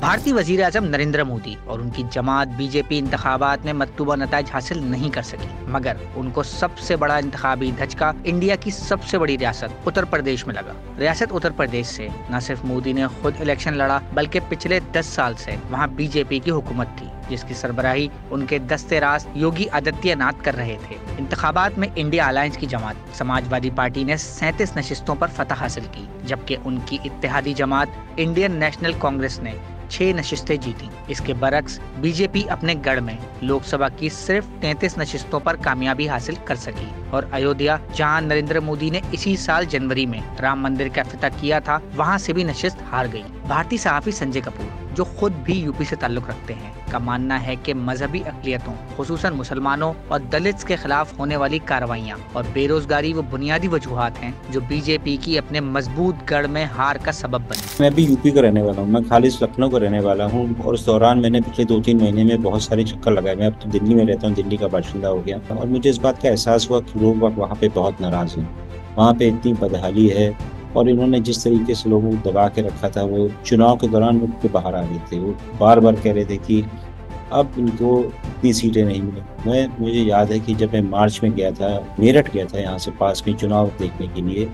भारतीय वजीर आजम नरेंद्र मोदी और उनकी जमात बीजेपी इंतखाबात में मतलूबा नताइज हासिल नहीं कर सकी, मगर उनको सबसे बड़ा इंतखाबी धचका इंडिया की सबसे बड़ी रियासत उत्तर प्रदेश में लगा। रियासत उत्तर प्रदेश से न सिर्फ मोदी ने खुद इलेक्शन लड़ा, बल्कि पिछले 10 साल से वहां बीजेपी की हुकूमत थी, जिसकी सरबराही उनके दस्ते राज योगी आदित्यनाथ कर रहे थे। इंतखाबात में इंडिया अलायंस की जमात समाजवादी पार्टी ने 37 नशिस्तों पर फतह हासिल की, जबकि उनकी इत्तेहादी जमात इंडियन नेशनल कांग्रेस ने 6 नशिस्तें जीती। इसके बरक्स बीजेपी अपने गढ़ में लोकसभा की सिर्फ 33 नशिस्तों पर कामयाबी हासिल कर सकी और अयोध्या, जहां नरेंद्र मोदी ने इसी साल जनवरी में राम मंदिर का इफ्तिताह किया था, वहां से भी नशिस्त हार गई। भारतीय सहाफी संजय कपूर, जो खुद भी यूपी से ताल्लुक रखते हैं, का मानना है कि मजहबी अक़लियतों, खुसूसन मुसलमानों और दलित्स के खिलाफ होने वाली कार्रवाइयाँ और बेरोजगारी वो बुनियादी वजूहात हैं जो बीजेपी की अपने मजबूत गढ़ में हार का सबब बनी। मैं भी यूपी का रहने वाला हूँ, मैं खालिस लखनऊ का रहने वाला हूँ और उस दौरान मैंने पिछले 2-3 महीने में बहुत सारे चक्कर लगाए। मैं अब तो दिल्ली में रहता हूँ, दिल्ली का बाशिंदा हो गया और मुझे इस बात का एहसास हुआ कि लोग वहाँ पे बहुत नाराज हैं। वहाँ पे इतनी बदहाली है और इन्होंने जिस तरीके से लोगों को दबा के रखा था, वो चुनाव के दौरान उठ के बाहर आ गए थे। वो बार बार कह रहे थे कि अब इनको इतनी सीटें नहीं मिली। मुझे याद है कि जब मैं मार्च में गया था, मेरठ गया था, यहाँ से पास में चुनाव देखने के लिए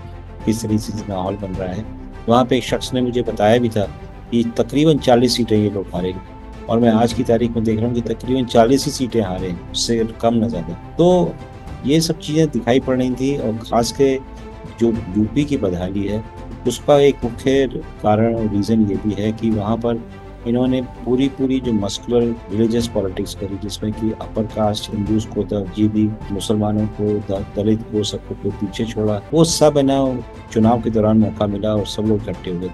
किस तरीके से माहौल बन रहा है, वहाँ पे एक शख्स ने मुझे बताया भी था कि तकरीबन 40 सीटें ये लोग हारेंगे और मैं आज की तारीख में देख रहा हूँ कि तकरीबन 40 ही सीटें हारे, उससे कम न ज़्यादा। तो ये सब चीज़ें दिखाई पड़ रही थी और ख़ास के जो यूपी की बदहाली है, उसका एक मुख्य कारण और रीज़न ये भी है कि वहाँ पर इन्होंने पूरी जो मस्कुलर रिलीजियस पॉलिटिक्स करी, जिसमें कि अपर कास्ट हिंदूज को तरजीह दी, मुसलमानों को, दलित को, सबको पीछे छोड़ा। वो सब है ना, चुनाव के दौरान मौका मिला और सब लोग इकट्ठे हुए।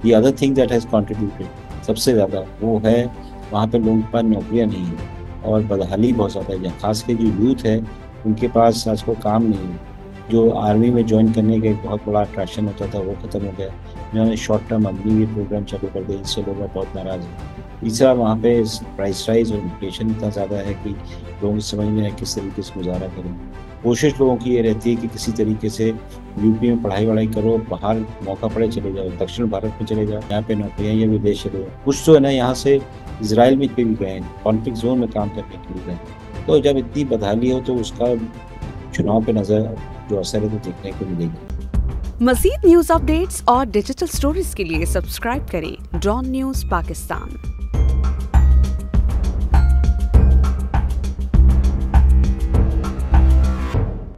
The other thing that has contributed सबसे ज़्यादा वो है वहाँ पे लोगों के पास नौकरियाँ नहीं है और बदहाली बहुत ज़्यादा है। खास कर जो यूथ है, उनके पास आज को काम नहीं है। जो आर्मी में ज्वाइन करने का एक बहुत बड़ा अट्रैक्शन होता था, वो ख़त्म हो गया। इन्होंने शॉर्ट टर्म अग्निवीर प्रोग्राम चालू कर दिया, इससे लोग बहुत नाराज़ हैं। तीसरा, वहाँ पे प्राइस राइज और इन्फ्लेशन इतना ज़्यादा है कि लोगों को समझ में है किस तरीके से गुजारा करें। कोशिश लोगों की ये रहती है कि किसी तरीके से यूपी में पढ़ाई वढ़ाई करो, बाहर मौका पड़े चले जाओ, दक्षिण भारत में चले जाओ, यहाँ पे नौकरियाँ या विदेश चले जाओ। कुछ तो है ना, यहाँ से इजराइल में भी गए, कॉन्फ्लिक्ट जोन में काम करने के लिए गए। तो जब इतनी बदहाली हो तो उसका चुनाव पे नजर जो असर है तो देखने को मिलेगी। मज़ीद न्यूज़ अपडेट्स और डिजिटल स्टोरीज के लिए सब्सक्राइब करें डॉन न्यूज़ पाकिस्तान।